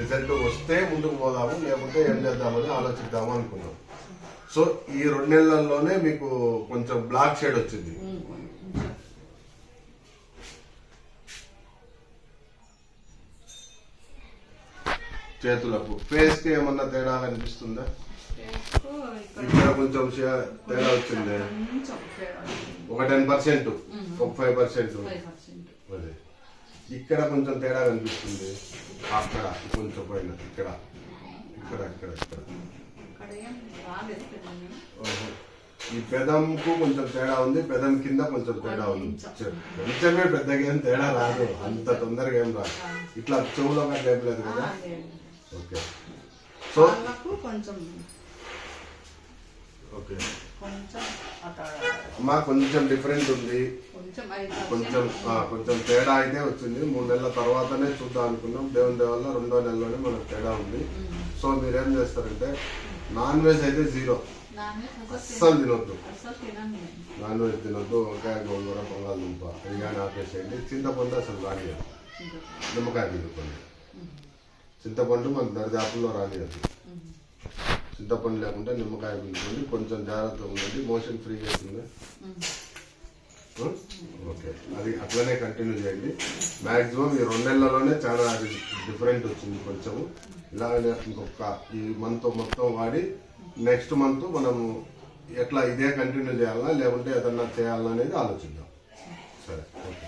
Result వస్తే ముందుకు పోదాము, లేకుంటే ఏం చేద్దామని ఆలోచిద్దాము అనుకున్నాం. సో ఈ 2 నెలల్లోనే మీకు కొంచెం బ్లాక్ షేడ్ వచ్చింది. చేతులకు ఫేస్ కి ఏమన్నా తేడా కనిపిస్తుందా? ఇక్కడ కొంచెం తేడా వచ్చింది, ఒక 10%, ఒక 5%. అదే ఇక్కడ కొంచెం తేడా కనిపిస్తుంది, అక్కడ కొంచెం పైన, ఇక్కడ ఇక్కడ ఇక్కడ ఇక్కడ ఈ పెదంకు కొంచెం తేడా ఉంది, పెదం కింద కొంచెం తేడా ఉంది. కొంచెమే, పెద్దగా ఏం తేడా రాదు, అంత తొందరగా ఏం రాదు. ఇట్లా చెవులో ఏం లేదు కదా. ఓకే, సో ఓకే అమ్మా, కొంచెం డిఫరెంట్ ఉంది, కొంచెం తేడా అయితే వచ్చింది. 3 నెలల తర్వాతనే చూద్దాం అనుకున్నాం. దేవుని దేవల్ల 2వ నెలలోనే మనకు తేడా ఉంది. సో మీరేం చేస్తారంటే, నాన్ వెజ్ అయితే 0, అస్సలు తినొద్దు. నాన్ వెజ్ తినొద్దు. వంకాయ, గోంగూర, బంగాళదుంప ఇవన్నీ ఆపేసేయండి. చింతపండు అసలు రానియదు, నిమ్మకాయ పిండుకోండి. చింతపండు మనకు దరిదాపుల్లో రానియదు. చింతపండు లేకుంటే నిమ్మకాయ పిండుకోండి. కొంచెం జాగ్రత్తగా ఉండండి. మోషన్ ఫ్రీ అవుతుంది. ఓకే, అది అట్లనే కంటిన్యూ చేయండి. మ్యాక్సిమం ఈ 2 నెలల్లోనే చాలా డిఫరెంట్ వచ్చింది. కొంచెము ఇలాగనే ఇంకొక ఈ మంత్ మొత్తం వాడి నెక్స్ట్ మంత్ మనము ఎట్లా ఇదే కంటిన్యూ చేయాలా, లేకుంటే ఏదన్నా చేయాలా అనేది ఆలోచిద్దాం. సరే, ఓకే.